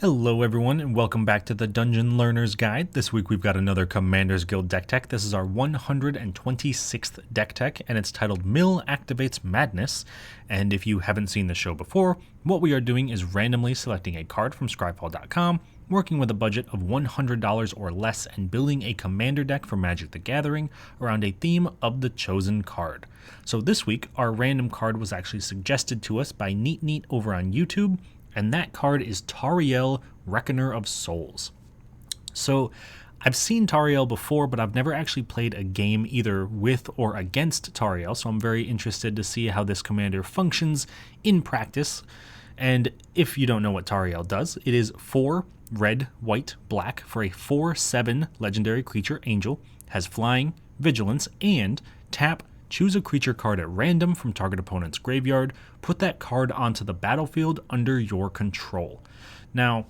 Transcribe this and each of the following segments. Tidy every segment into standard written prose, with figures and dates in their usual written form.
Hello everyone and welcome back to the Dungeon Learner's Guide. This week we've got another Commander's Guild deck tech. This is our 126th deck tech and it's titled Mill Activates Madness. And if you haven't seen the show before, what we are doing is randomly selecting a card from Scryfall.com, working with a budget of $100 or less and building a commander deck for Magic the Gathering around a theme of the chosen card. So this week our random card was actually suggested to us by Neat over on YouTube. And that card is Tariel, Reckoner of Souls. So I've seen Tariel before, but I've never actually played a game either with or against Tariel, so I'm very interested to see how this commander functions in practice. And if you don't know what Tariel does, it is 4 red, white, black for a 4/7 legendary creature angel, has flying, vigilance, and tap. Choose a creature card at random from target opponent's graveyard, put that card onto the battlefield under your control. Now,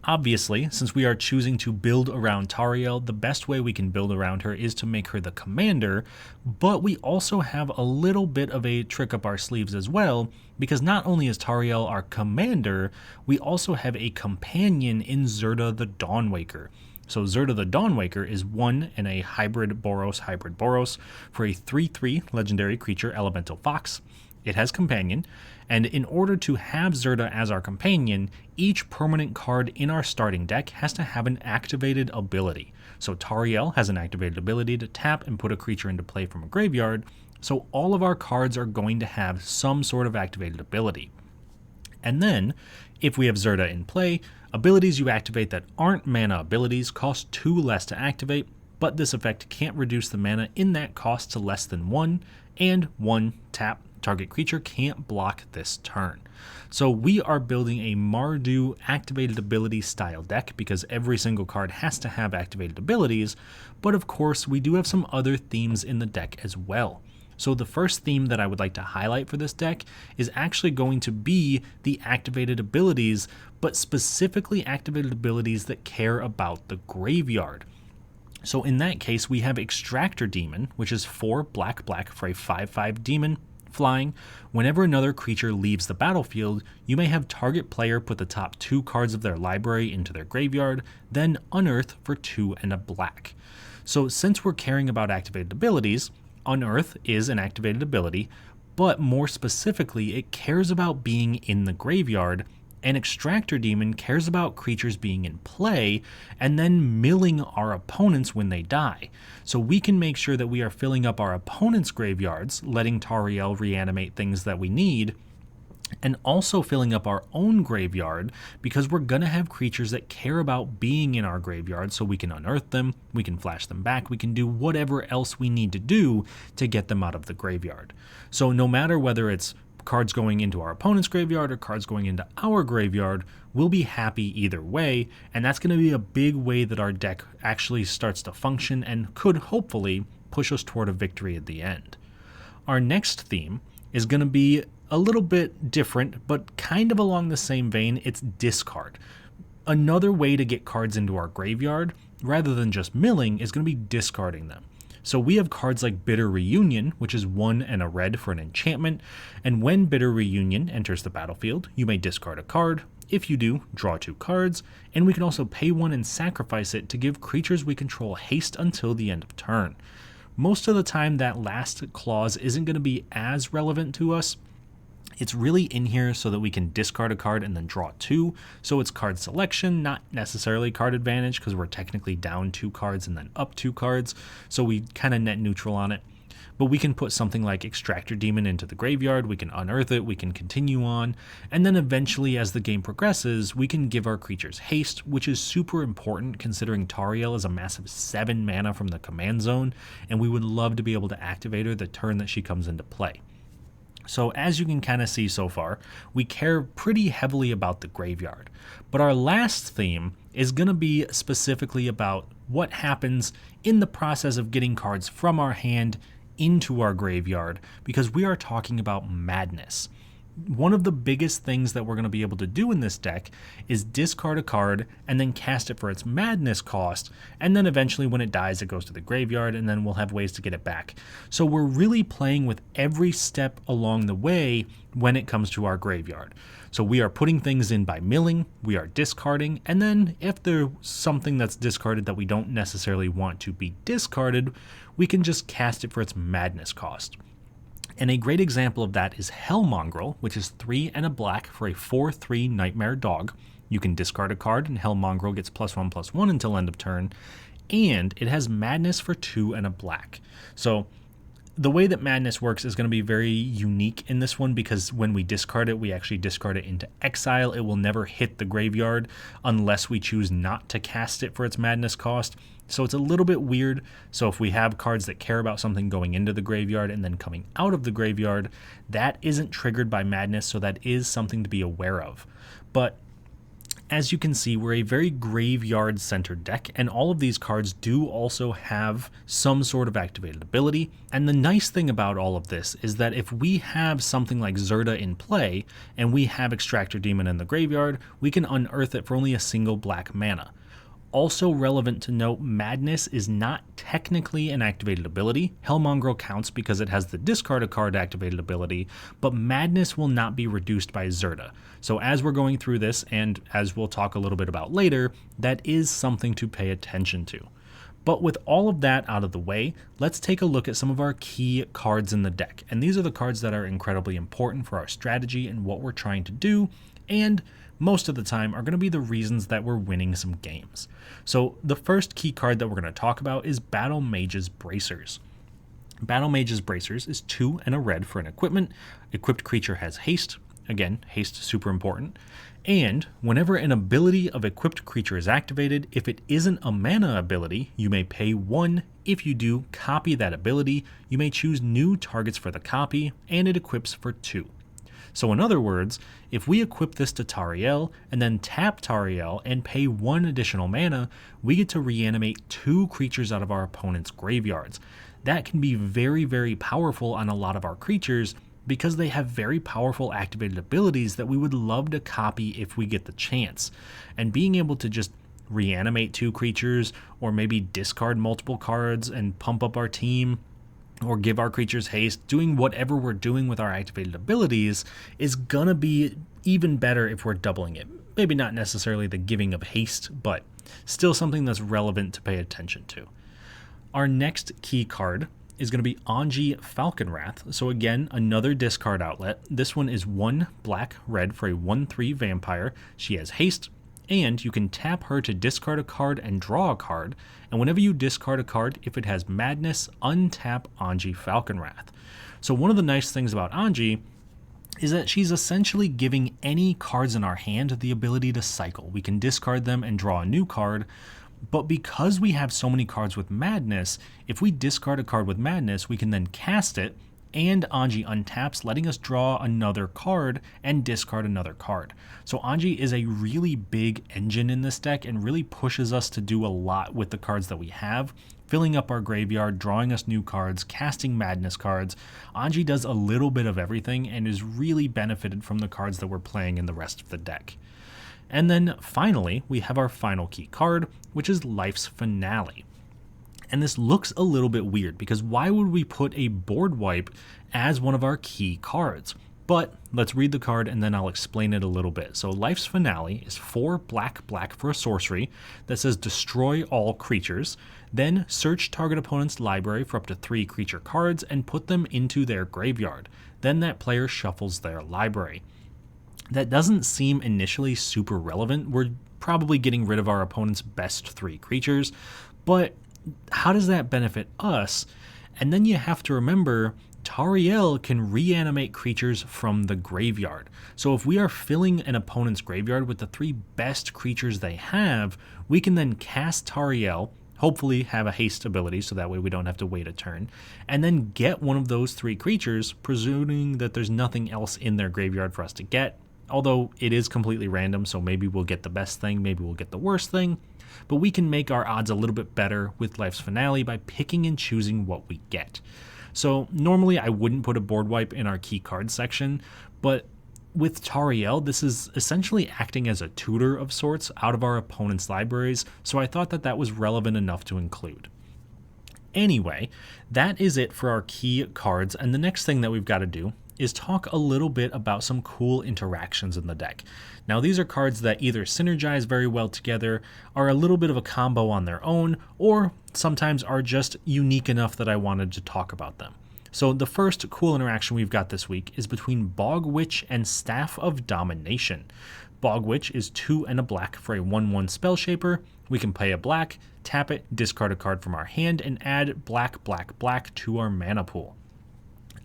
obviously, since we are choosing to build around Tariel, the best way we can build around her is to make her the commander, but we also have a little bit of a trick up our sleeves as well, because not only is Tariel our commander, we also have a companion in Zirda the Dawnwaker. So Zirda the Dawnwaker is 1 and a hybrid Boros for a 3/3 legendary creature elemental fox. It has companion, and in order to have Zirda as our companion, each permanent card in our starting deck has to have an activated ability. So Tariel has an activated ability to tap and put a creature into play from a graveyard, so all of our cards are going to have some sort of activated ability. And then, if we have Zirda in play, abilities you activate that aren't mana abilities cost 2 less to activate, but this effect can't reduce the mana in that cost to less than 1, and 1 tap. Target creature can't block this turn. So we are building a Mardu activated ability style deck because every single card has to have activated abilities, but of course we do have some other themes in the deck as well. So the first theme that I would like to highlight for this deck is actually going to be the activated abilities, but specifically activated abilities that care about the graveyard. So in that case, we have Extractor Demon, which is 4 black for a 5/5 demon, flying. Whenever another creature leaves the battlefield, you may have target player put the top 2 cards of their library into their graveyard, then unearth for 2 and a black. So since we're caring about activated abilities, Unearth is an activated ability, but more specifically, it cares about being in the graveyard, and Extractor Demon cares about creatures being in play and then milling our opponents when they die. So we can make sure that we are filling up our opponents' graveyards, letting Tariel reanimate things that we need, and also filling up our own graveyard because we're going to have creatures that care about being in our graveyard, so we can unearth them, we can flash them back, we can do whatever else we need to do to get them out of the graveyard. So no matter whether it's cards going into our opponent's graveyard or cards going into our graveyard, we'll be happy either way, and that's going to be a big way that our deck actually starts to function and could hopefully push us toward a victory at the end. Our next theme is going to be a little bit different, but kind of along the same vein. It's discard. Another way to get cards into our graveyard, rather than just milling, is going to be discarding them. So we have cards like Bitter Reunion, which is 1 and a red for an enchantment, and when Bitter Reunion enters the battlefield, you may discard a card. If you do, draw 2 cards, and we can also pay 1 and sacrifice it to give creatures we control haste until the end of turn. Most of the time that last clause isn't going to be as relevant to us. It's really in here so that we can discard a card and then draw 2. So it's card selection, not necessarily card advantage, because we're technically down 2 cards and then up 2 cards. So we kind of net neutral on it. But we can put something like Extractor Demon into the graveyard, we can unearth it, we can continue on, and then eventually as the game progresses, we can give our creatures haste, which is super important considering Tariel is a massive 7 mana from the command zone, and we would love to be able to activate her the turn that she comes into play. So as you can kind of see so far, we care pretty heavily about the graveyard. But our last theme is going to be specifically about what happens in the process of getting cards from our hand into our graveyard, because we are talking about madness. one of the biggest things that we're going to be able to do in this deck is discard a card and then cast it for its madness cost, and then eventually when it dies it goes to the graveyard, and then we'll have ways to get it back. So we're really playing with every step along the way when it comes to our graveyard. So we are putting things in by milling, we are discarding, and then if there's something that's discarded that we don't necessarily want to be discarded, we can just cast it for its madness cost. And a great example of that is Hellmongrel, which is 3 and a black for a 4/3 Nightmare Dog. You can discard a card and Hellmongrel gets +1/+1 until end of turn, and it has madness for 2 and a black. So the way that madness works is going to be very unique in this one, because when we discard it, we actually discard it into exile. It will never hit the graveyard unless we choose not to cast it for its madness cost. So it's a little bit weird. So if we have cards that care about something going into the graveyard and then coming out of the graveyard, that isn't triggered by madness, so that is something to be aware of. But as you can see, we're a very graveyard-centered deck, and all of these cards do also have some sort of activated ability. And the nice thing about all of this is that if we have something like Zirda in play, and we have Extractor Demon in the graveyard, we can unearth it for only a single black mana. Also relevant to note, Madness is not technically an activated ability. Hellmongrel counts because it has the discard a card activated ability, but Madness will not be reduced by Zirda. So as we're going through this, and as we'll talk a little bit about later, that is something to pay attention to. But with all of that out of the way, let's take a look at some of our key cards in the deck. And these are the cards that are incredibly important for our strategy and what we're trying to do, and most of the time are going to be the reasons that we're winning some games. So the first key card that we're going to talk about is Battle Mage's Bracers. Battle Mage's Bracers is 2 and a red for an equipment. Equipped creature has haste. Again, haste super important. And whenever an ability of equipped creature is activated, if it isn't a mana ability, you may pay 1. If you do, copy that ability. You may choose new targets for the copy, and it equips for 2. So in other words, if we equip this to Tariel and then tap Tariel and pay 1 additional mana, we get to reanimate 2 creatures out of our opponent's graveyards. That can be very, very powerful on a lot of our creatures because they have very powerful activated abilities that we would love to copy if we get the chance. And being able to just reanimate 2 creatures, or maybe discard multiple cards and pump up our team, or give our creatures haste, doing whatever we're doing with our activated abilities is gonna be even better if we're doubling it. Maybe not necessarily the giving of haste, but still something that's relevant to pay attention to. Our next key card is going to be Anji Falconwrath. So again, another discard outlet. This one is 1 black-red for a 1/3 vampire. She has haste, and you can tap her to discard a card and draw a card. And whenever you discard a card, if it has madness, untap Anji Falconwrath. So one of the nice things about Anji is that she's essentially giving any cards in our hand the ability to cycle. We can discard them and draw a new card. But because we have so many cards with madness, if we discard a card with madness, we can then cast it, and Anji untaps, letting us draw another card and discard another card. So Anji is a really big engine in this deck and really pushes us to do a lot with the cards that we have, filling up our graveyard, drawing us new cards, casting madness cards. Anji does a little bit of everything and is really benefited from the cards that we're playing in the rest of the deck. And then finally, we have our final key card, which is Life's Finale. And this looks a little bit weird because why would we put a board wipe as one of our key cards? But let's read the card and then I'll explain it a little bit. So Life's Finale is 4 black for a sorcery that says destroy all creatures, then search target opponent's library for up to 3 creature cards and put them into their graveyard. Then that player shuffles their library. That doesn't seem initially super relevant. We're probably getting rid of our opponent's best 3 creatures, but how does that benefit us? And then you have to remember, Tariel can reanimate creatures from the graveyard. So if we are filling an opponent's graveyard with the 3 best creatures they have, we can then cast Tariel, hopefully have a haste ability so that way we don't have to wait a turn, and then get one of those 3 creatures, presuming that there's nothing else in their graveyard for us to get. Although it is completely random, so maybe we'll get the best thing, maybe we'll get the worst thing, but we can make our odds a little bit better with Life's Finale by picking and choosing what we get. So normally I wouldn't put a board wipe in our key card section, but with Tariel, this is essentially acting as a tutor of sorts out of our opponent's libraries, so I thought that that was relevant enough to include. Anyway, that is it for our key cards, and the next thing that we've got to do is talk a little bit about some cool interactions in the deck. Now, these are cards that either synergize very well together, are a little bit of a combo on their own, or sometimes are just unique enough that I wanted to talk about them. So the first cool interaction we've got this week is between Bog Witch and Staff of Domination. Bog Witch is 2 and a black for a 1/1 spell shaper. We can pay a black, tap it, discard a card from our hand, and add black, black, black to our mana pool.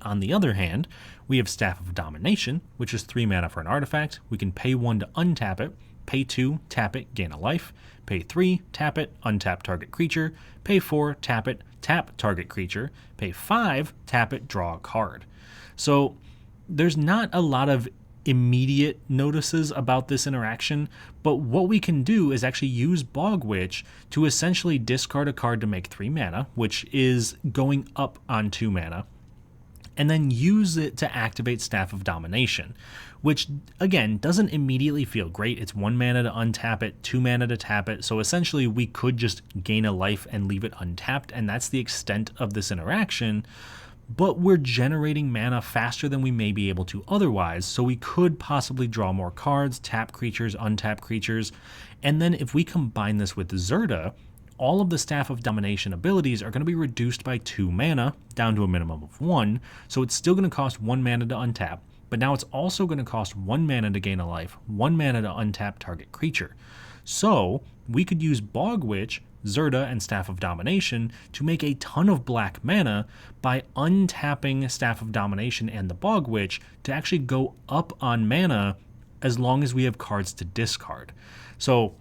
On the other hand, we have Staff of Domination, which is 3 mana for an artifact. We can pay 1 to untap it, pay 2, tap it, gain a life, pay 3, tap it, untap target creature, pay 4, tap it, tap target creature, pay 5, tap it, draw a card. So there's not a lot of immediate notices about this interaction, but what we can do is actually use Bog Witch to essentially discard a card to make 3 mana, which is going up on 2 mana, and then use it to activate Staff of Domination, which, again, doesn't immediately feel great. It's 1 mana to untap it, 2 mana to tap it, so essentially we could just gain a life and leave it untapped, and that's the extent of this interaction, but we're generating mana faster than we may be able to otherwise, so we could possibly draw more cards, tap creatures, untap creatures, and then if we combine this with Zirda, all of the Staff of Domination abilities are going to be reduced by 2 mana, down to a minimum of 1, so it's still going to cost 1 mana to untap, but now it's also going to cost 1 mana to gain a life, 1 mana to untap target creature. So we could use Bog Witch, Zirda, and Staff of Domination to make a ton of black mana by untapping Staff of Domination and the Bog Witch to actually go up on mana as long as we have cards to discard. So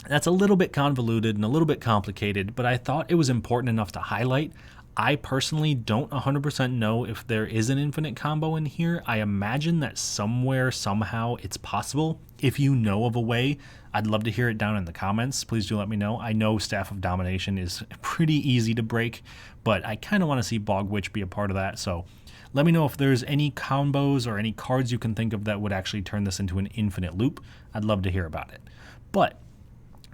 that's a little bit convoluted and a little bit complicated, but I thought it was important enough to highlight. I personally don't 100% know if there is an infinite combo in here. I imagine that somewhere, somehow, it's possible. If you know of a way, I'd love to hear it down in the comments. Please do let me know. I know Staff of Domination is pretty easy to break, but I kind of want to see Bog Witch be a part of that, so let me know if there's any combos or any cards you can think of that would actually turn this into an infinite loop. I'd love to hear about it. But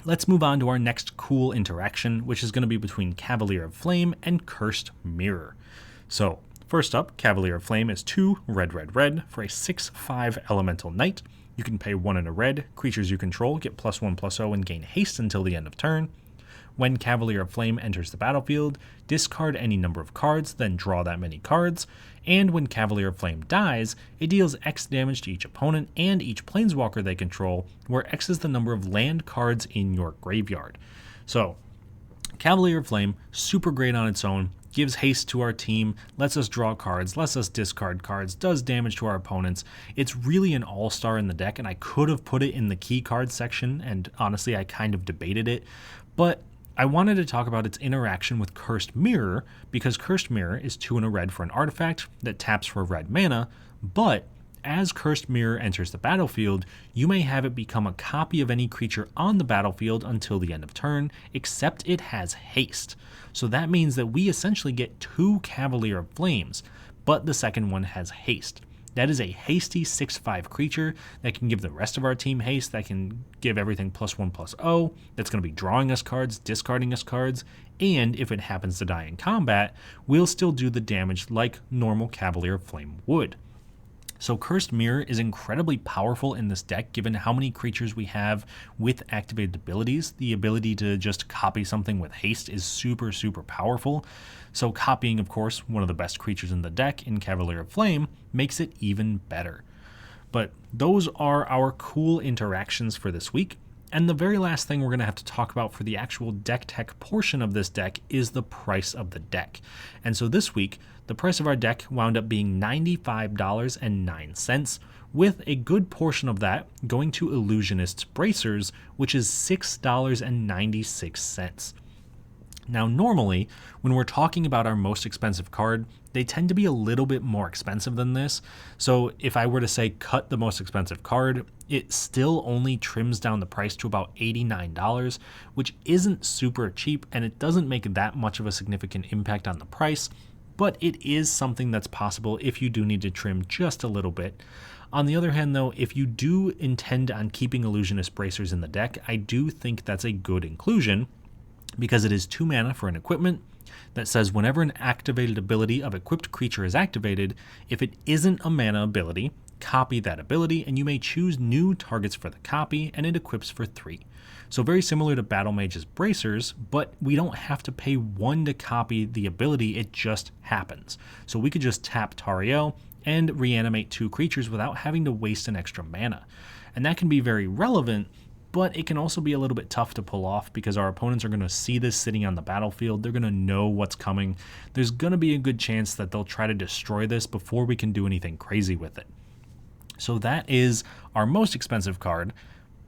let's move on to our next cool interaction, which is going to be between Cavalier of Flame and Cursed Mirror. So, first up, Cavalier of Flame is 2 red, red, red for a 6/5 elemental knight. You can pay 1 and a red. Creatures you control get +1/+0 and gain haste until the end of turn. When Cavalier of Flame enters the battlefield, discard any number of cards, then draw that many cards. And when Cavalier of Flame dies, it deals X damage to each opponent and each planeswalker they control, where X is the number of land cards in your graveyard. So, Cavalier of Flame, super great on its own, gives haste to our team, lets us draw cards, lets us discard cards, does damage to our opponents. It's really an all-star in the deck, and I could have put it in the key cards section, and honestly, I kind of debated it, but I wanted to talk about its interaction with Cursed Mirror, because Cursed Mirror is 2 and a red for an artifact that taps for red mana, but as Cursed Mirror enters the battlefield, you may have it become a copy of any creature on the battlefield until the end of turn, except it has haste. So that means that we essentially get 2 Cavalier of Flames, but the second one has haste. That is a hasty 6/5 creature that can give the rest of our team haste, that can give everything +1/+0, that's going to be drawing us cards, discarding us cards, and if it happens to die in combat, we'll still do the damage like normal Cavalier of Flame would. So Cursed Mirror is incredibly powerful in this deck given how many creatures we have with activated abilities. The ability to just copy something with haste is super, super powerful. So copying, of course, one of the best creatures in the deck in Cavalier of Flame makes it even better. But those are our cool interactions for this week. And the very last thing we're going to have to talk about for the actual deck tech portion of this deck is the price of the deck. And so this week, the price of our deck wound up being $95.09, with a good portion of that going to Illusionist's Bracers, which is $6.96. Now, normally, when we're talking about our most expensive card, they tend to be a little bit more expensive than this. So if I were to say cut the most expensive card, it still only trims down the price to about $89, which isn't super cheap, and it doesn't make that much of a significant impact on the price, but it is something that's possible if you do need to trim just a little bit. On the other hand, though, if you do intend on keeping Illusionist Bracers in the deck, I do think that's a good inclusion, because it is 2 mana for an equipment that says whenever an activated ability of equipped creature is activated, if it isn't a mana ability, copy that ability, and you may choose new targets for the copy, and it equips for 3. So very similar to Battle Mage's Bracers, but we don't have to pay 1 to copy the ability, it just happens. So we could just tap Tariel and reanimate 2 creatures without having to waste an extra mana. And that can be very relevant, but it can also be a little bit tough to pull off because our opponents are going to see this sitting on the battlefield. They're going to know what's coming. There's going to be a good chance that they'll try to destroy this before we can do anything crazy with it. So that is our most expensive card,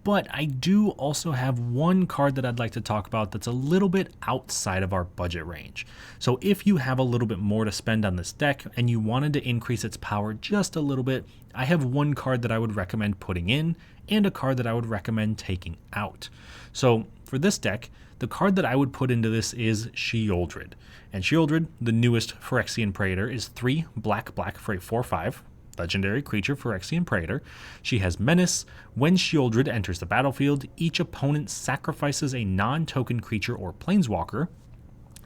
but I do also have one card that I'd like to talk about that's a little bit outside of our budget range. So if you have a little bit more to spend on this deck and you wanted to increase its power just a little bit, I have one card that I would recommend putting in and a card that I would recommend taking out. So for this deck, the card that I would put into this is Sheoldred. And Sheoldred, the newest Phyrexian Praetor, is 3 black for a 4/5. Legendary creature Phyrexian Praetor. She has Menace. When Sheoldred enters the battlefield, each opponent sacrifices a non-token creature or planeswalker.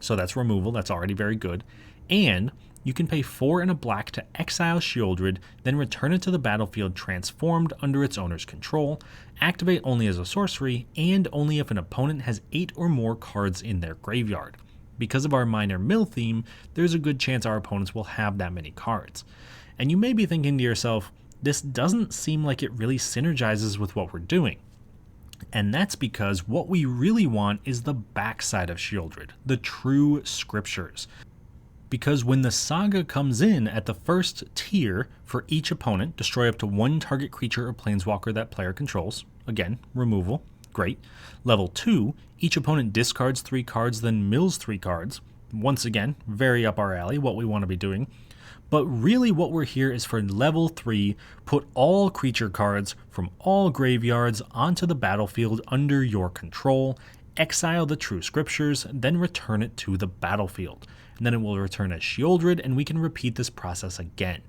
So that's removal, that's already very good. And you can pay 4 and a black to exile Sheoldred, then return it to the battlefield transformed under its owner's control, activate only as a sorcery, and only if an opponent has 8 or more cards in their graveyard. Because of our minor mill theme, there's a good chance our opponents will have that many cards. And you may be thinking to yourself, this doesn't seem like it really synergizes with what we're doing. And that's because what we really want is the backside of Sheoldred, the true scriptures. Because when the saga comes in at the first tier, for each opponent, destroy up to 1 target creature or planeswalker that player controls. Again, removal, great. Level 2, each opponent discards 3 cards, then mills 3 cards. Once again, very up our alley, what we want to be doing. But really what we're here is for level 3, put all creature cards from all graveyards onto the battlefield under your control, exile the true scriptures, then return it to the battlefield. And then it will return as Sheoldred, and we can repeat this process again.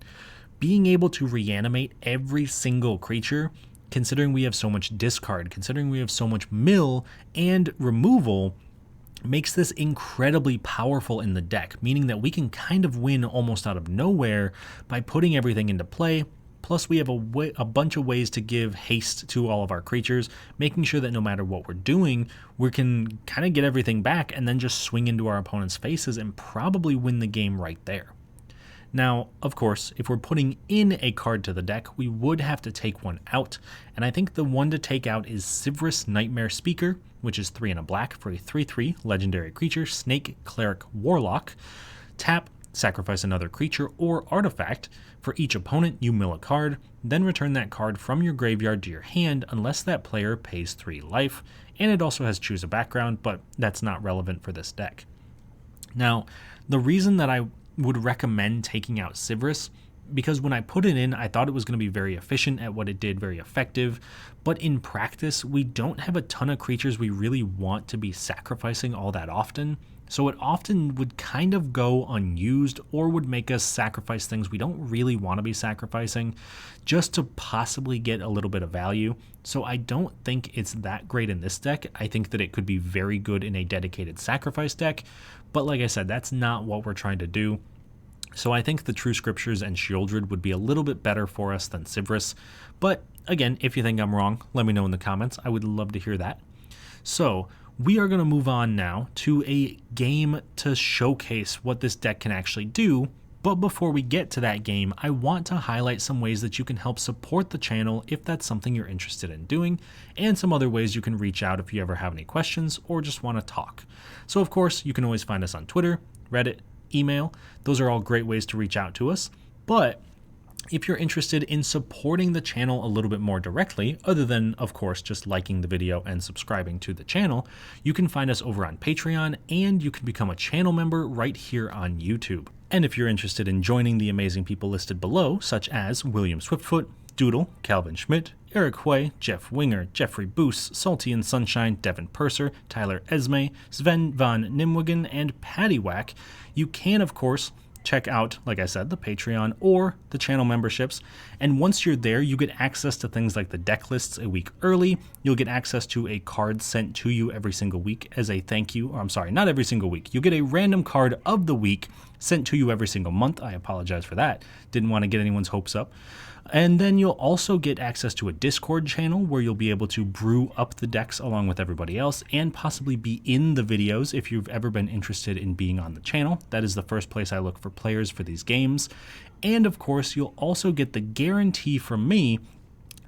Being able to reanimate every single creature, considering we have so much discard, considering we have so much mill and removal, makes this incredibly powerful in the deck, meaning that we can kind of win almost out of nowhere by putting everything into play. Plus we have a bunch of ways to give haste to all of our creatures, making sure that no matter what we're doing, we can kind of get everything back and then just swing into our opponent's faces and probably win the game right there. Now, of course, if we're putting in a card to the deck, we would have to take one out, and I think the one to take out is Sivris Nightmare Speaker, which is 3 and a black for a 3/3 legendary creature, Snake Cleric Warlock. Tap, sacrifice another creature or artifact. For each opponent, you mill a card, then return that card from your graveyard to your hand unless that player pays 3 life, and it also has choose a background, but that's not relevant for this deck. Now, the reason that I would recommend taking out Sivris, because when I put it in, I thought it was going to be very efficient at what it did, very effective, but in practice, we don't have a ton of creatures we really want to be sacrificing all that often, so it often would kind of go unused or would make us sacrifice things we don't really want to be sacrificing just to possibly get a little bit of value. So I don't think it's that great in this deck. I think that it could be very good in a dedicated sacrifice deck, but like I said, that's not what we're trying to do. So I think the True Scriptures and Sheoldred would be a little bit better for us than Sivris. But again, if you think I'm wrong, let me know in the comments. I would love to hear that. So we are going to move on now to a game to showcase what this deck can actually do. But before we get to that game, I want to highlight some ways that you can help support the channel if that's something you're interested in doing, and some other ways you can reach out if you ever have any questions or just want to talk. So of course, you can always find us on Twitter, Reddit, email. Those are all great ways to reach out to us. But if you're interested in supporting the channel a little bit more directly, other than, of course, just liking the video and subscribing to the channel, you can find us over on Patreon, and you can become a channel member right here on YouTube. And if you're interested in joining the amazing people listed below, such as William Swiftfoot, Doodle, Calvin Schmidt, Eric Hui, Jeff Winger, Jeffrey Boos, Salty and Sunshine, Devin Purser, Tyler Esme, Sven von Nimwegen, and Paddywhack, you can, of course, check out, like I said, the Patreon or the channel memberships. And once you're there, you get access to things like the deck lists a week early. You'll get access to a card sent to you every single week as a thank you. Or I'm sorry, not every single week. You'll get a random card of the week sent to you every single month. I apologize for that. Didn't want to get anyone's hopes up. And then you'll also get access to a Discord channel where you'll be able to brew up the decks along with everybody else and possibly be in the videos if you've ever been interested in being on the channel. That is the first place I look for players for these games. And of course, you'll also get the guarantee from me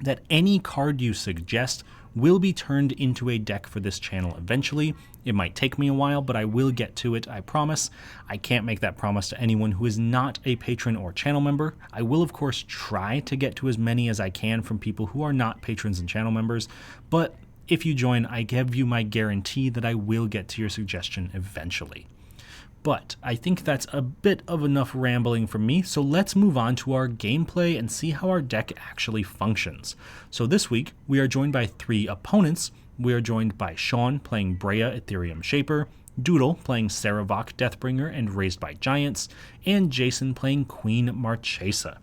that any card you suggest will be turned into a deck for this channel eventually. It might take me a while, but I will get to it, I promise. I can't make that promise to anyone who is not a patron or channel member. I will, of course, try to get to as many as I can from people who are not patrons and channel members, but if you join, I give you my guarantee that I will get to your suggestion eventually. But I think that's a bit of enough rambling from me, so let's move on to our gameplay and see how our deck actually functions. So this week, we are joined by 3 opponents. We are joined by Shawn playing Breya Ethereum Shaper, Doodle playing Sarevok Deathbringer and Raised by Giants, and Jason playing Queen Marchesa.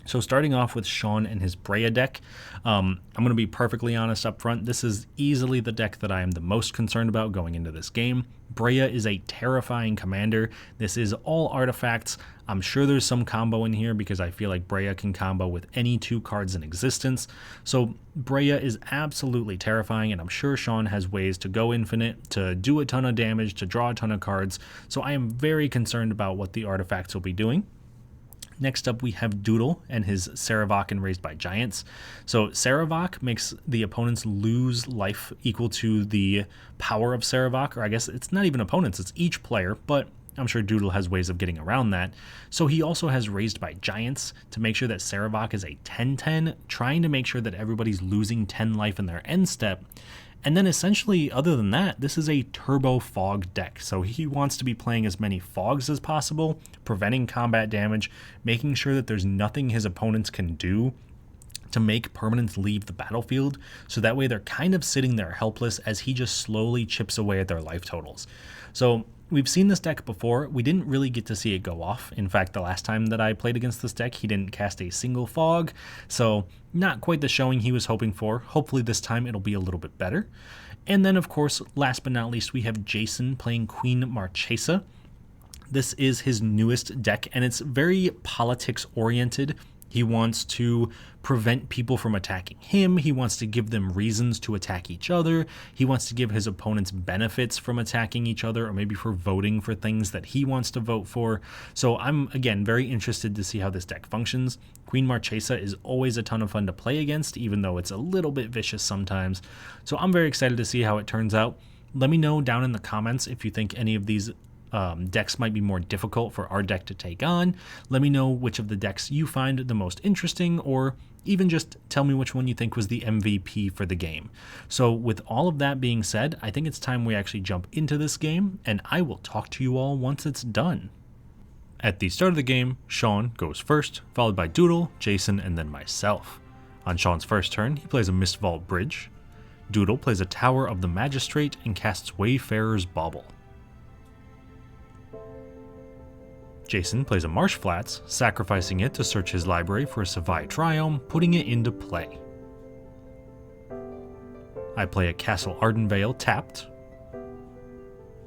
So starting off with Shawn and his Breya deck, I'm going to be perfectly honest up front, this is easily the deck that I am the most concerned about going into this game. Breya is a terrifying commander. This is all artifacts. I'm sure there's some combo in here because I feel like Breya can combo with any 2 cards in existence. So Breya is absolutely terrifying, and I'm sure Shawn has ways to go infinite, to do a ton of damage, to draw a ton of cards. So I am very concerned about what the artifacts will be doing. Next up, we have Doodle and his Sarevok and Raised by Giants. So Sarevok makes the opponents lose life equal to the power of Sarevok, or I guess it's not even opponents, it's each player, but I'm sure Doodle has ways of getting around that. So he also has Raised by Giants to make sure that Sarevok is a 10-10, trying to make sure that everybody's losing 10 life in their end step. And then essentially, other than that, this is a turbo fog deck. So he wants to be playing as many fogs as possible, preventing combat damage, making sure that there's nothing his opponents can do to make permanents leave the battlefield. So that way they're kind of sitting there helpless as he just slowly chips away at their life totals. So we've seen this deck before. We didn't really get to see it go off. In fact, the last time that I played against this deck, he didn't cast a single fog. So not quite the showing he was hoping for. Hopefully this time it'll be a little bit better. And then, of course, last but not least, we have Jason playing Queen Marchesa. This is his newest deck, and it's very politics-oriented. He wants to prevent people from attacking him. He wants to give them reasons to attack each other. He wants to give his opponents benefits from attacking each other, or maybe for voting for things that he wants to vote for. So I'm, again, very interested to see how this deck functions. Queen Marchesa is always a ton of fun to play against, even though it's a little bit vicious sometimes. So I'm very excited to see how it turns out. Let me know down in the comments if you think any of these decks might be more difficult for our deck to take on. Let me know which of the decks you find the most interesting, or even just tell me which one you think was the MVP for the game. So with all of that being said, I think it's time we actually jump into this game, and I will talk to you all once it's done. At the start of the game, Shawn goes first, followed by Doodle, Jason, and then myself. On Shawn's first turn, he plays a Mistvault Bridge. Doodle plays a Tower of the Magistrate and casts Wayfarer's Bauble. Jason plays a Marsh Flats, sacrificing it to search his library for a Savai Triome, putting it into play. I play a Castle Ardenvale tapped.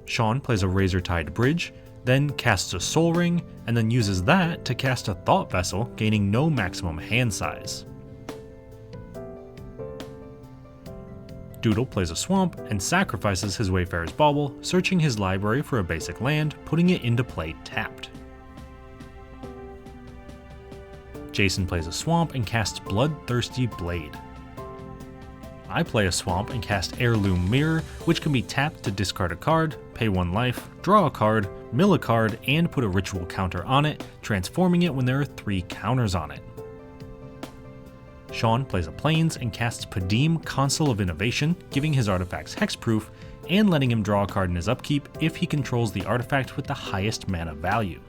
Shawn plays a Razortide Bridge, then casts a Soul Ring, and then uses that to cast a Thought Vessel, gaining no maximum hand size. Doodle plays a Swamp and sacrifices his Wayfarer's Bauble, searching his library for a basic land, putting it into play tapped. Jason plays a Swamp and casts Bloodthirsty Blade. I play a Swamp and cast Heirloom Mirror, which can be tapped to discard a card, pay 1 life, draw a card, mill a card, and put a ritual counter on it, transforming it when there are 3 counters on it. Shawn plays a Plains and casts Padim Consul of Innovation, giving his artifacts hexproof, and letting him draw a card in his upkeep if he controls the artifact with the highest mana value.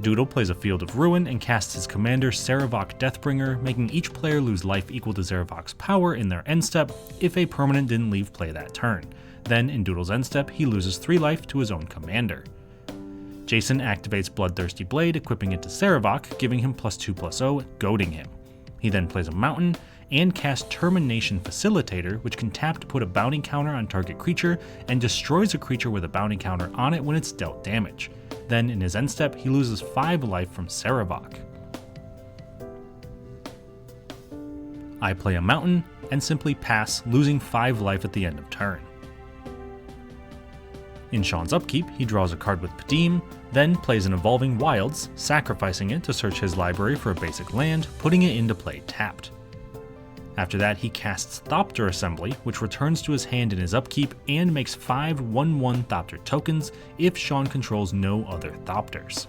Doodle plays a Field of Ruin and casts his commander Sarevok Deathbringer, making each player lose life equal to Sarevok's power in their end step if a permanent didn't leave play that turn. Then, in Doodle's end step, he loses 3 life to his own commander. Jason activates Bloodthirsty Blade, equipping it to Sarevok, giving him +2/+0, goading him. He then plays a Mountain, and casts Termination Facilitator, which can tap to put a bounty counter on target creature, and destroys a creature with a bounty counter on it when it's dealt damage. Then, in his end step, he loses 5 life from Sarevok. I play a Mountain, and simply pass, losing 5 life at the end of turn. In Shawn's upkeep, he draws a card with Padim, then plays an Evolving Wilds, sacrificing it to search his library for a basic land, putting it into play tapped. After that, he casts Thopter Assembly, which returns to his hand in his upkeep and makes 5 1/1 Thopter tokens if Shawn controls no other Thopters.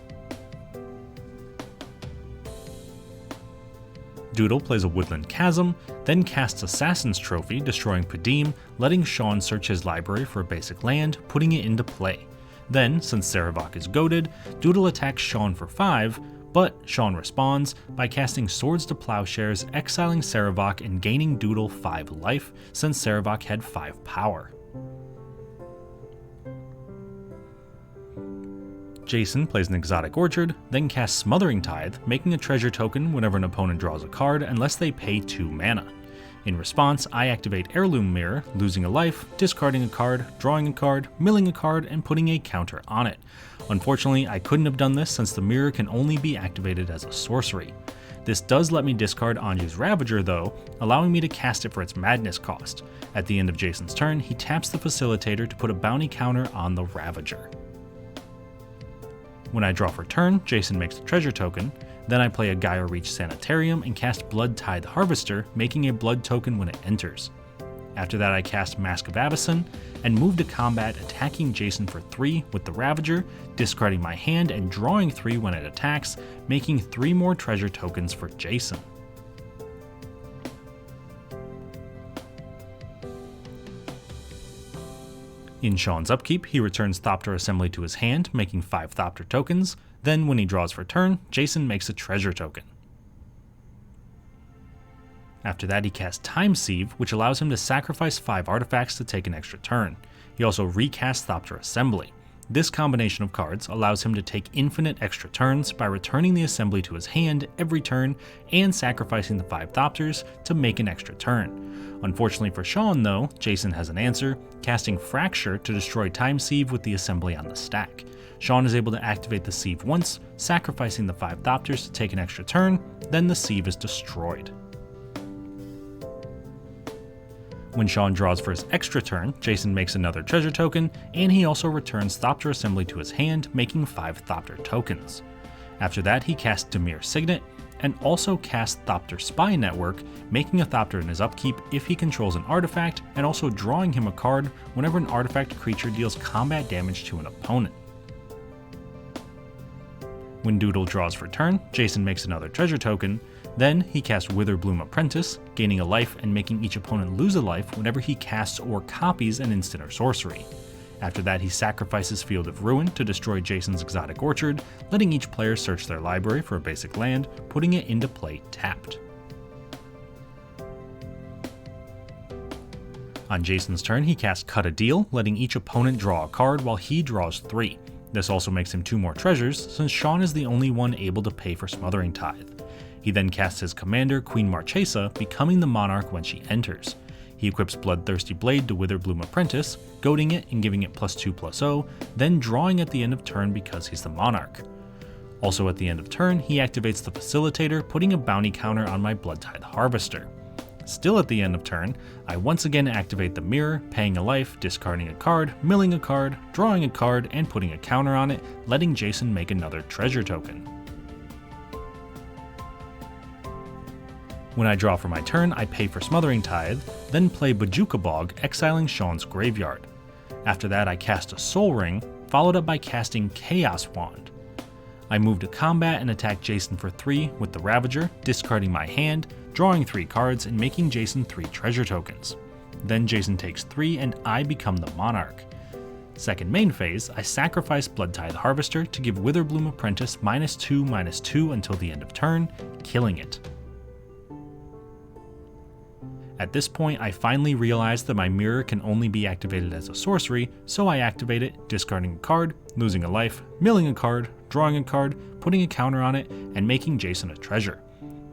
Doodle plays a Woodland Chasm, then casts Assassin's Trophy, destroying Padim, letting Shawn search his library for a basic land, putting it into play. Then, since Sarevok is goaded, Doodle attacks Shawn for 5, but Shawn responds by casting Swords to Plowshares, exiling Sarevok and gaining Doodle 5 life, since Sarevok had 5 power. Jason plays an Exotic Orchard, then casts Smothering Tithe, making a treasure token whenever an opponent draws a card unless they pay 2 mana. In response, I activate Heirloom Mirror, losing a life, discarding a card, drawing a card, milling a card, and putting a counter on it. Unfortunately, I couldn't have done this since the mirror can only be activated as a sorcery. This does let me discard Anju's Ravager though, allowing me to cast it for its madness cost. At the end of Jason's turn, he taps the Facilitator to put a bounty counter on the Ravager. When I draw for turn, Jason makes a treasure token, then I play a Gaia Reach Sanitarium and cast Blood Tithe Harvester, making a blood token when it enters. After that I cast Mask of Avacyn, and move to combat, attacking Jason for 3 with the Ravager, discarding my hand and drawing 3 when it attacks, making 3 more treasure tokens for Jason. In Shawn's upkeep, he returns Thopter Assembly to his hand, making 5 Thopter tokens. Then, when he draws for turn, Jason makes a treasure token. After that, he casts Time Sieve, which allows him to sacrifice 5 artifacts to take an extra turn. He also recasts Thopter Assembly. This combination of cards allows him to take infinite extra turns by returning the assembly to his hand every turn and sacrificing the 5 Thopters to make an extra turn. Unfortunately for Shawn though, Jason has an answer, casting Fracture to destroy Time Sieve with the assembly on the stack. Shawn is able to activate the Sieve once, sacrificing the 5 Thopters to take an extra turn, then the Sieve is destroyed. When Shawn draws for his extra turn, Jason makes another treasure token, and he also returns Thopter Assembly to his hand, making 5 Thopter tokens. After that, he casts Dimir Signet, and also casts Thopter Spy Network, making a Thopter in his upkeep if he controls an artifact, and also drawing him a card whenever an artifact creature deals combat damage to an opponent. When Doodle draws for turn, Jason makes another treasure token. Then he casts Witherbloom Apprentice, gaining a life and making each opponent lose a life whenever he casts or copies an instant or sorcery. After that, he sacrifices Field of Ruin to destroy Jason's Exotic Orchard, letting each player search their library for a basic land, putting it into play tapped. On Jason's turn, he casts Cut a Deal, letting each opponent draw a card while he draws 3. This also makes him 2 more treasures, since Shawn is the only one able to pay for Smothering Tithe. He then casts his commander, Queen Marchesa, becoming the monarch when she enters. He equips Bloodthirsty Blade to Witherbloom Apprentice, goading it and giving it +2/+0, then drawing at the end of turn because he's the monarch. Also at the end of turn, he activates the Facilitator, putting a bounty counter on my Blood Tithe Harvester. Still at the end of turn, I once again activate the mirror, paying a life, discarding a card, milling a card, drawing a card, and putting a counter on it, letting Jason make another treasure token. When I draw for my turn, I pay for Smothering Tithe, then play Bojuka Bog, exiling Shawn's graveyard. After that, I cast a Soul Ring, followed up by casting Chaos Wand. I move to combat and attack Jason for 3 with the Ravager, discarding my hand, drawing 3 cards, and making Jason 3 treasure tokens. Then Jason takes 3 and I become the monarch. Second main phase, I sacrifice Blood Tithe Harvester to give Witherbloom Apprentice -2/-2 until the end of turn, killing it. At this point, I finally realized that my mirror can only be activated as a sorcery, so I activate it, discarding a card, losing a life, milling a card, drawing a card, putting a counter on it, and making Jason a treasure.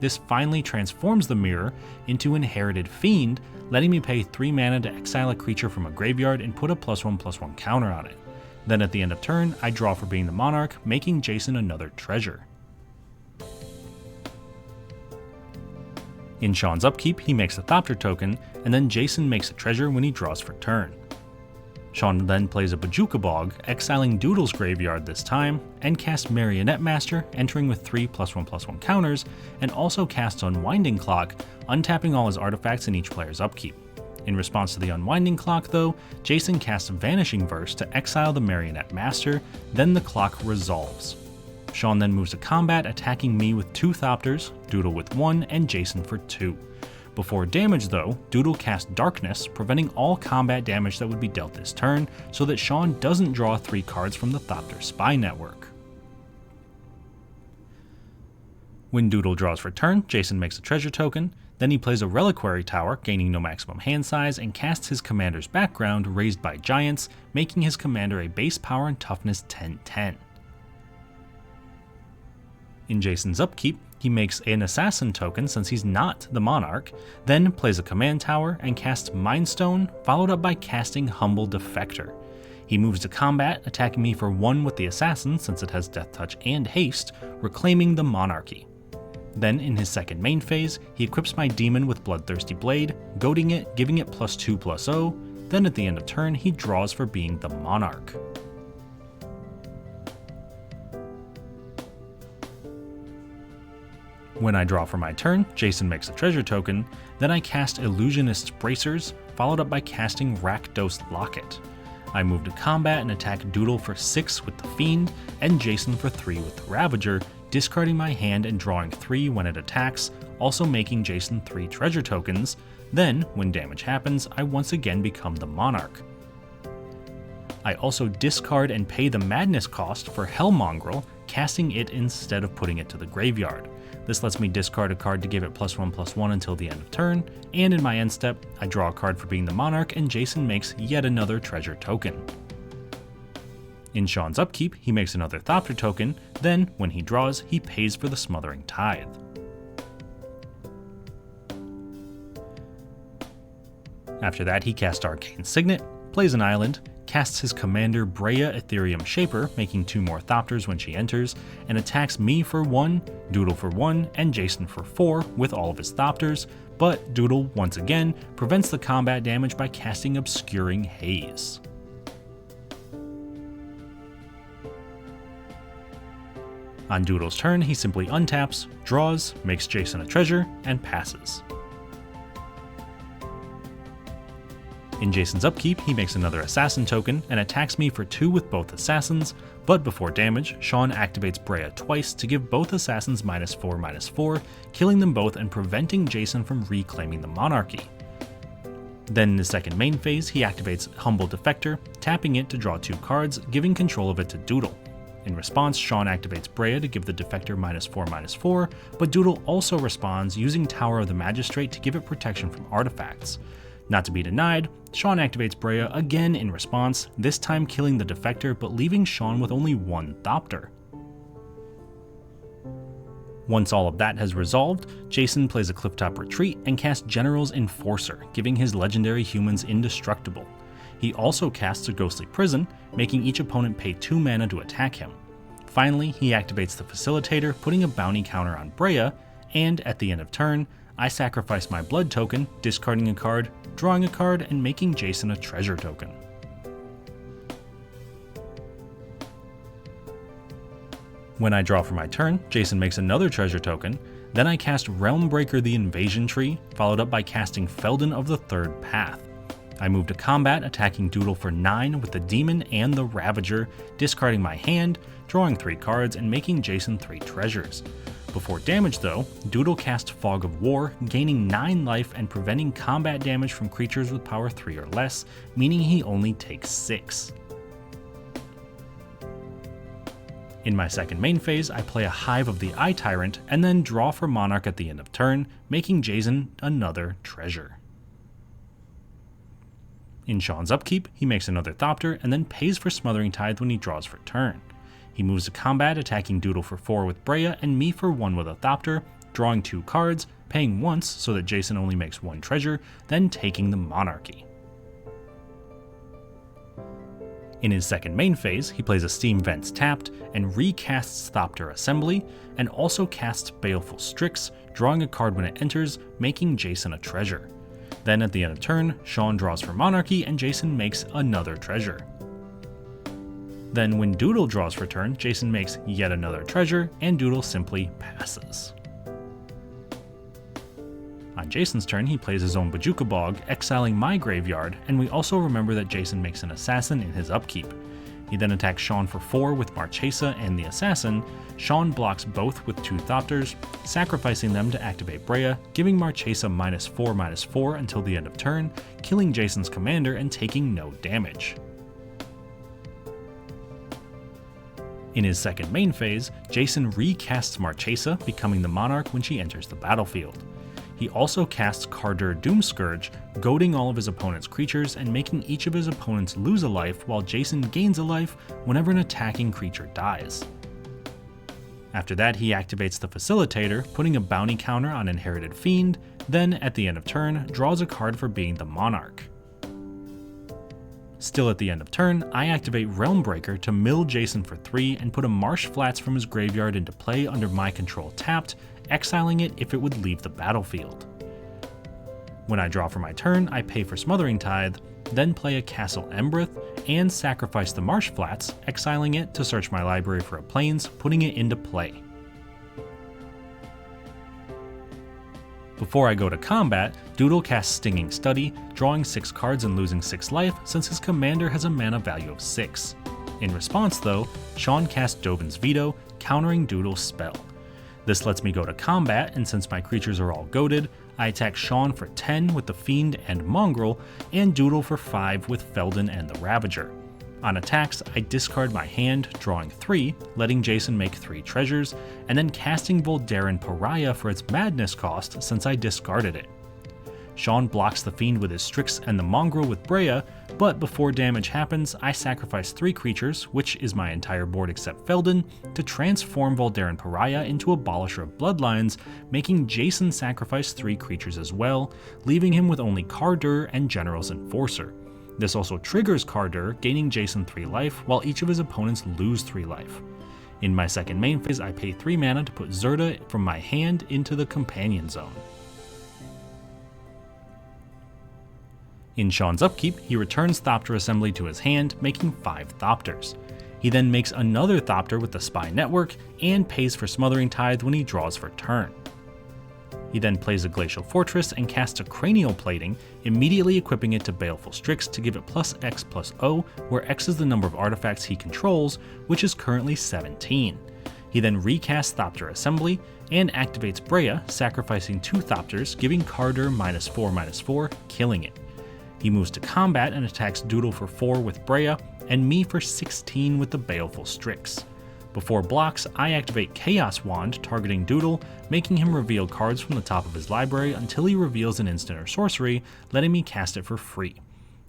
This finally transforms the mirror into Inherited Fiend, letting me pay 3 mana to exile a creature from a graveyard and put a +1/+1 counter on it. Then at the end of turn, I draw for being the Monarch, making Jason another treasure. In Shawn's upkeep, he makes a Thopter token, and then Jason makes a treasure when he draws for turn. Shawn then plays a Bojuka Bog, exiling Doodle's graveyard this time, and casts Marionette Master, entering with 3 +1/+1 counters, and also casts Unwinding Clock, untapping all his artifacts in each player's upkeep. In response to the Unwinding Clock though, Jason casts Vanishing Verse to exile the Marionette Master, then the clock resolves. Shawn then moves to combat, attacking me with 2 Thopters, Doodle with 1, and Jason for 2. Before damage though, Doodle casts Darkness, preventing all combat damage that would be dealt this turn, so that Shawn doesn't draw 3 cards from the Thopter Spy Network. When Doodle draws for turn, Jason makes a treasure token, then he plays a Reliquary Tower, gaining no maximum hand size, and casts his commander's background, Raised by Giants, making his commander a base power and toughness 10/10. In Jason's upkeep, he makes an Assassin token since he's not the Monarch, then plays a command tower and casts Mind Stone, followed up by casting Humble Defector. He moves to combat, attacking me for 1 with the Assassin since it has Death Touch and Haste, reclaiming the Monarchy. Then in his second main phase, he equips my Demon with Bloodthirsty Blade, goading it, giving it +2/+0, then at the end of turn he draws for being the Monarch. When I draw for my turn, Jason makes a treasure token, then I cast Illusionist's Bracers, followed up by casting Rakdos Locket. I move to combat and attack Doodle for 6 with the Fiend, and Jason for 3 with the Ravager, discarding my hand and drawing 3 when it attacks, also making Jason 3 treasure tokens. Then, when damage happens, I once again become the Monarch. I also discard and pay the Madness cost for Hellmongrel, casting it instead of putting it to the graveyard. This lets me discard a card to give it +1/+1 until the end of turn, and in my end step, I draw a card for being the Monarch and Jason makes yet another treasure token. In Shawn's upkeep, he makes another Thopter token, then, when he draws, he pays for the Smothering Tithe. After that, he casts Arcane Signet, plays an island, casts his commander Breya Ethereum Shaper, making 2 more Thopters when she enters, and attacks me for 1, Doodle for 1, and Jason for 4 with all of his Thopters, but Doodle, once again, prevents the combat damage by casting Obscuring Haze. On Doodle's turn, he simply untaps, draws, makes Jason a treasure, and passes. In Jason's upkeep, he makes another Assassin token and attacks me for 2 with both Assassins, but before damage, Shawn activates Breya twice to give both Assassins -4/-4, killing them both and preventing Jason from reclaiming the Monarchy. Then in the second main phase, he activates Humble Defector, tapping it to draw 2 cards, giving control of it to Doodle. In response, Shawn activates Breya to give the Defector -4/-4, but Doodle also responds using Tower of the Magistrate to give it protection from artifacts. Not to be denied, Shawn activates Breya again in response, this time killing the Defector but leaving Shawn with only 1 Thopter. Once all of that has resolved, Jason plays a Clifftop Retreat and casts General's Enforcer, giving his legendary humans indestructible. He also casts a Ghostly Prison, making each opponent pay 2 mana to attack him. Finally, he activates the Facilitator, putting a bounty counter on Breya, and at the end of turn, I sacrifice my Blood token, discarding a card, drawing a card, and making Jason a treasure token. When I draw for my turn, Jason makes another treasure token, then I cast Realmbreaker the Invasion Tree, followed up by casting Felden of the Third Path. I move to combat, attacking Doodle for 9 with the Demon and the Ravager, discarding my hand, drawing 3 cards, and making Jason 3 treasures. Before damage though, Doodle casts Fog of War, gaining 9 life and preventing combat damage from creatures with power 3 or less, meaning he only takes 6. In my second main phase, I play a Hive of the Eye Tyrant and then draw for Monarch at the end of turn, making Jason another treasure. In Shawn's upkeep, he makes another Thopter and then pays for Smothering Tithe when he draws for turn. He moves to combat, attacking Doodle for 4 with Breya and me for 1 with a Thopter, drawing 2 cards, paying once so that Jason only makes 1 treasure, then taking the Monarchy. In his second main phase, he plays a Steam Vents tapped and recasts Thopter Assembly, and also casts Baleful Strix, drawing a card when it enters, making Jason a treasure. Then at the end of turn, Shawn draws for Monarchy and Jason makes another treasure. Then when Doodle draws for turn, Jason makes yet another treasure, and Doodle simply passes. On Jason's turn, he plays his own Bojuka Bog, exiling my graveyard, and we also remember that Jason makes an Assassin in his upkeep. He then attacks Shawn for 4 with Marchesa and the Assassin. Shawn blocks both with 2 Thopters, sacrificing them to activate Breya, giving Marchesa -4/-4 until the end of turn, killing Jason's commander and taking no damage. In his second main phase, Jason recasts Marchesa, becoming the Monarch when she enters the battlefield. He also casts Kardur Doomscourge, goading all of his opponent's creatures and making each of his opponents lose a life while Jason gains a life whenever an attacking creature dies. After that, he activates the Facilitator, putting a bounty counter on Inherited Fiend, then at the end of turn, draws a card for being the Monarch. Still at the end of turn, I activate Realmbreaker to mill Jason for 3 and put a Marsh Flats from his graveyard into play under my control tapped, exiling it if it would leave the battlefield. When I draw for my turn, I pay for Smothering Tithe, then play a Castle Embreth, and sacrifice the Marsh Flats, exiling it to search my library for a Plains, putting it into play. Before I go to combat, Doodle casts Stinging Study, drawing 6 cards and losing 6 life since his commander has a mana value of 6. In response though, Shawn casts Dovin's Veto, countering Doodle's spell. This lets me go to combat, and since my creatures are all goaded, I attack Shawn for 10 with the Fiend and Mongrel, and Doodle for 5 with Feldon and the Ravager. On attacks, I discard my hand, drawing 3, letting Jason make 3 treasures, and then casting Voldaren Pariah for its Madness cost since I discarded it. Shawn blocks the Fiend with his Strix and the Mongrel with Breya, but before damage happens, I sacrifice 3 creatures, which is my entire board except Feldon, to transform Voldaren Pariah into Abolisher of Bloodlines, making Jason sacrifice 3 creatures as well, leaving him with only Kardur and General's Enforcer. This also triggers Kardur, gaining Jason 3 life, while each of his opponents lose 3 life. In my second main phase, I pay 3 mana to put Zirda from my hand into the Companion Zone. In Shawn's upkeep, he returns Thopter Assembly to his hand, making 5 Thopters. He then makes another Thopter with the Spy Network, and pays for Smothering Tithe when he draws for turn. He then plays a Glacial Fortress and casts a Cranial Plating, immediately equipping it to Baleful Strix to give it +X/+0, where X is the number of artifacts he controls, which is currently 17. He then recasts Thopter Assembly, and activates Breya, sacrificing 2 Thopters, giving Kardur -4/-4, killing it. He moves to combat and attacks Doodle for 4 with Breya, and me for 16 with the Baleful Strix. Before blocks, I activate Chaos Wand, targeting Doodle, making him reveal cards from the top of his library until he reveals an instant or sorcery, letting me cast it for free.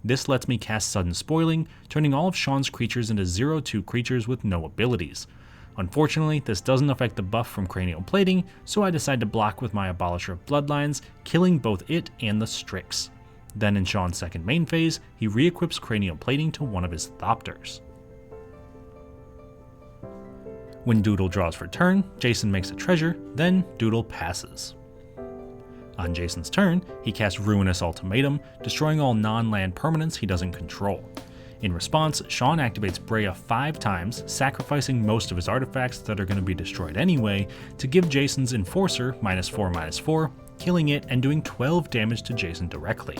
This lets me cast Sudden Spoiling, turning all of Shawn's creatures into 0/2 creatures with no abilities. Unfortunately, this doesn't affect the buff from Cranial Plating, so I decide to block with my Abolisher of Bloodlines, killing both it and the Strix. Then in Shawn's second main phase, he re-equips Cranial Plating to one of his Thopters. When Doodle draws for turn, Jason makes a treasure, then Doodle passes. On Jason's turn, he casts Ruinous Ultimatum, destroying all non-land permanents he doesn't control. In response, Shawn activates Breya 5 times, sacrificing most of his artifacts that are going to be destroyed anyway, to give Jason's Enforcer -4/-4, killing it and doing 12 damage to Jason directly.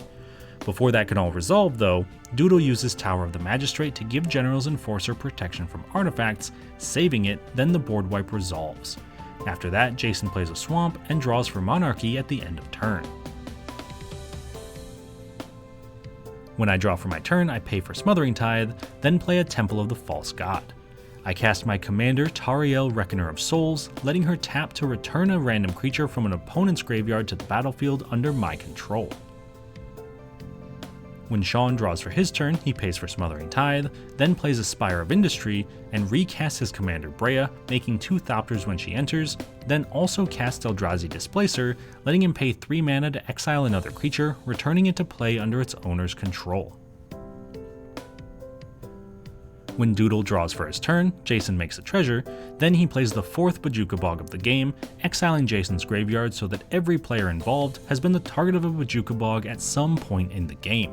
Before that can all resolve though, Doodle uses Tower of the Magistrate to give General's Enforcer protection from artifacts, saving it, then the board wipe resolves. After that, Jason plays a Swamp and draws for Monarchy at the end of turn. When I draw for my turn, I pay for Smothering Tithe, then play a Temple of the False God. I cast my commander Tariel, Reckoner of Souls, letting her tap to return a random creature from an opponent's graveyard to the battlefield under my control. When Shawn draws for his turn, he pays for Smothering Tithe, then plays a Spire of Industry, and recasts his commander Brea, making 2 Thopters when she enters, then also casts Eldrazi Displacer, letting him pay 3 mana to exile another creature, returning it to play under its owner's control. When Doodle draws for his turn, Jason makes a treasure, then he plays the 4th Bojuka Bog of the game, exiling Jason's graveyard so that every player involved has been the target of a Bojuka Bog at some point in the game.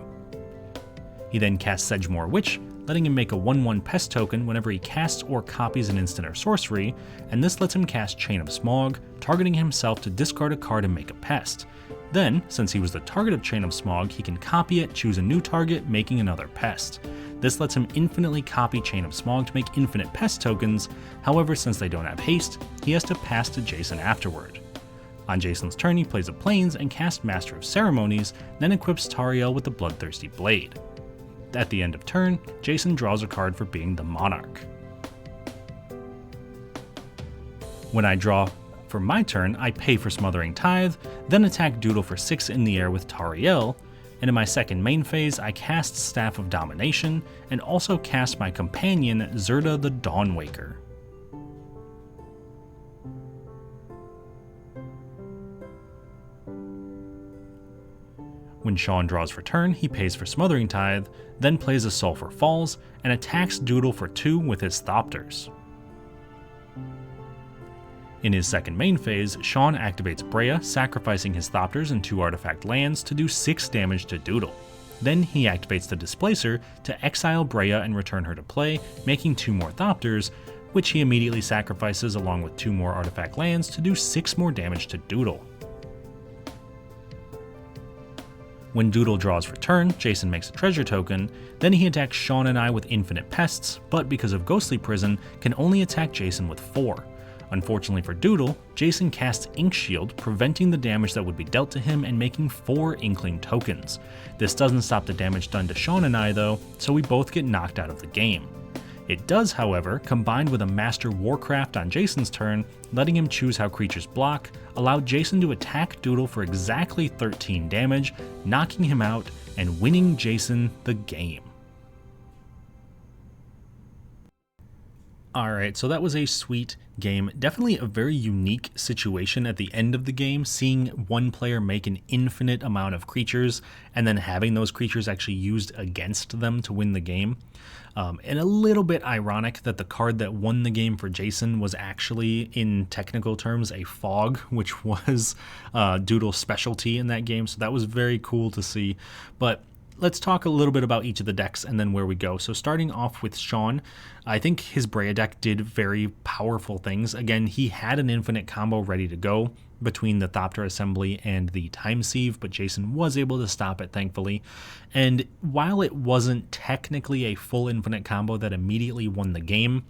He then casts Sedgemoor Witch, letting him make a 1/1 pest token whenever he casts or copies an instant or sorcery, and this lets him cast Chain of Smog, targeting himself to discard a card and make a pest. Then, since he was the target of Chain of Smog, he can copy it, choose a new target, making another pest. This lets him infinitely copy Chain of Smog to make infinite pest tokens, however since they don't have haste, he has to pass to Jason afterward. On Jason's turn he plays a Plains and casts Master of Ceremonies, then equips Tariel with the Bloodthirsty Blade. At the end of turn, Jason draws a card for being the Monarch. When I draw for my turn, I pay for Smothering Tithe, then attack Doodle for 6 in the air with Tariel, and in my second main phase, I cast Staff of Domination, and also cast my companion, Zirda the Dawnwaker. When Shawn draws for turn, he pays for Smothering Tithe, then plays a Sulphur Falls, and attacks Doodle for 2 with his Thopters. In his second main phase, Shawn activates Brea, sacrificing his Thopters and 2 artifact lands to do 6 damage to Doodle. Then he activates the Displacer to exile Brea and return her to play, making 2 more Thopters, which he immediately sacrifices along with 2 more artifact lands to do 6 more damage to Doodle. When Doodle draws for turn, Jason makes a treasure token, then he attacks Shawn and I with infinite pests, but because of Ghostly Prison, can only attack Jason with 4. Unfortunately for Doodle, Jason casts Ink Shield, preventing the damage that would be dealt to him and making 4 Inkling tokens. This doesn't stop the damage done to Shawn and I though, so we both get knocked out of the game. It does, however, combined with a Master Warcraft on Jason's turn, letting him choose how creatures block, allow Jason to attack Doodle for exactly 13 damage, knocking him out and winning Jason the game. Alright, so that was a sweet game. Definitely a very unique situation at the end of the game, seeing one player make an infinite amount of creatures and then having those creatures actually used against them to win the game. And a little bit ironic that the card that won the game for Jason was actually, in technical terms, a fog, which was Doodle's specialty in that game, so that was very cool to see. But let's talk a little bit about each of the decks and then where we go. So starting off with Shawn, I think his Brea deck did very powerful things. Again, he had an infinite combo ready to go between the Thopter Assembly and the Time Sieve, but Jason was able to stop it, thankfully. And while it wasn't technically a full infinite combo that immediately won the game,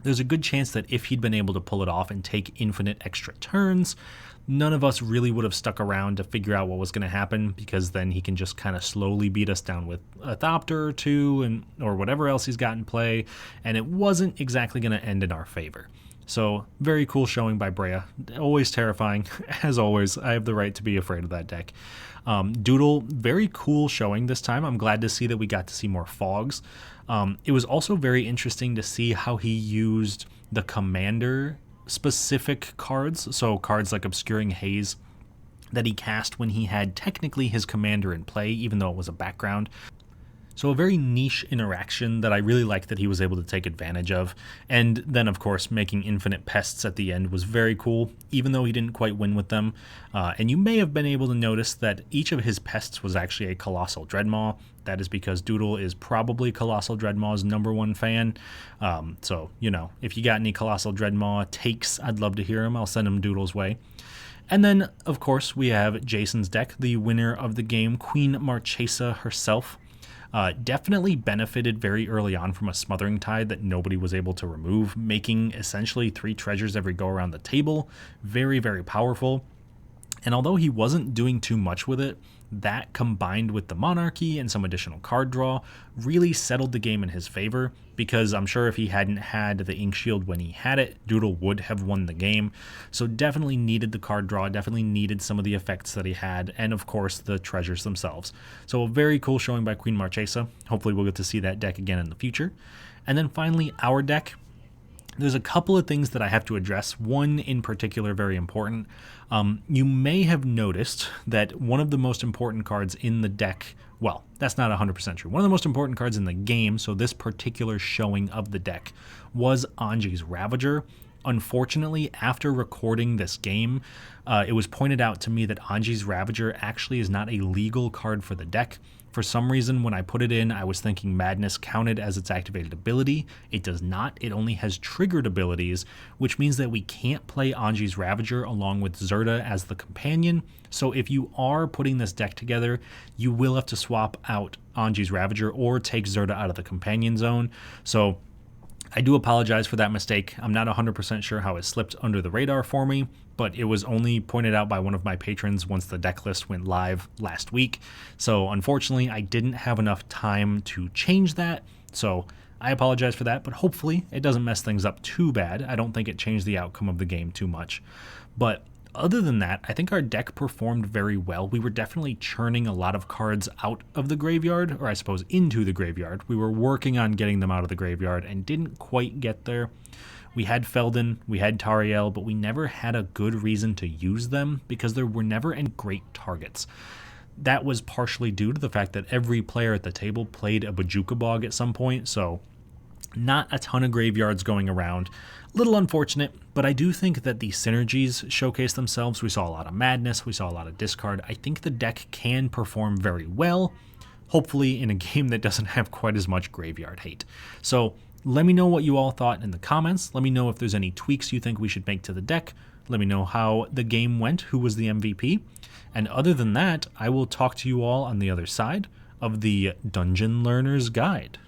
there's a good chance that if he'd been able to pull it off and take infinite extra turns, none of us really would have stuck around to figure out what was going to happen, because then he can just kind of slowly beat us down with a Thopter or 2 or whatever else he's got in play, and it wasn't exactly going to end in our favor. So very cool showing by Brea. Always terrifying. As always, I have the right to be afraid of that deck. Doodle, very cool showing this time. I'm glad to see that we got to see more fogs. It was also very interesting to see how he used the commander specific cards, so cards like Obscuring Haze that he cast when he had technically his commander in play, even though it was a background. So a very niche interaction that I really like that he was able to take advantage of. And then, of course, making infinite pests at the end was very cool, even though he didn't quite win with them. And you may have been able to notice that each of his pests was actually a Colossal Dreadmaw. That is because Doodle is probably Colossal Dreadmaw's #1 fan. So, you know, if you got any Colossal Dreadmaw takes, I'd love to hear them. I'll send them Doodle's way. And then, of course, we have Jason's deck, the winner of the game, Queen Marchesa herself. Definitely benefited very early on from a Smothering Tithe that nobody was able to remove, making essentially 3 treasures every go around the table. Very, very powerful. And although he wasn't doing too much with it, that combined with the monarchy and some additional card draw really settled the game in his favor, because I'm sure if he hadn't had the Ink Shield when he had it, Doodle would have won the game. So definitely needed the card draw, definitely needed some of the effects that he had, and of course the treasures themselves. So a very cool showing by Queen Marchesa. Hopefully we'll get to see that deck again in the future. And then finally, our deck. There's a couple of things that I have to address, one in particular very important. You may have noticed that one of the most important cards in the deck, well, that's not 100% true. One of the most important cards in the game, so this particular showing of the deck, was Anji's Ravager. Unfortunately, after recording this game, it was pointed out to me that Anji's Ravager actually is not a legal card for the deck. For some reason, when I put it in, I was thinking Madness counted as its activated ability. It does not. It only has triggered abilities, which means that we can't play Anji's Ravager along with Zirda as the companion. So if you are putting this deck together, you will have to swap out Anji's Ravager or take Zirda out of the companion zone. So I do apologize for that mistake. I'm not 100% sure how it slipped under the radar for me, but it was only pointed out by one of my patrons once the deck list went live last week. So unfortunately, I didn't have enough time to change that. So I apologize for that, but hopefully it doesn't mess things up too bad. I don't think it changed the outcome of the game too much. But other than that, I think our deck performed very well. We were definitely churning a lot of cards out of the graveyard, or I suppose into the graveyard. We were working on getting them out of the graveyard and didn't quite get there. We had Feldon, we had Tariel, but we never had a good reason to use them because there were never any great targets. That was partially due to the fact that every player at the table played a Bojuka Bog at some point, so not a ton of graveyards going around. A little unfortunate, but I do think that the synergies showcase themselves. We saw a lot of madness, we saw a lot of discard. I think the deck can perform very well, hopefully in a game that doesn't have quite as much graveyard hate. So let me know what you all thought in the comments. Let me know if there's any tweaks you think we should make to the deck. Let me know how the game went, who was the MVP. And other than that, I will talk to you all on the other side of the Dungeon Learner's Guide.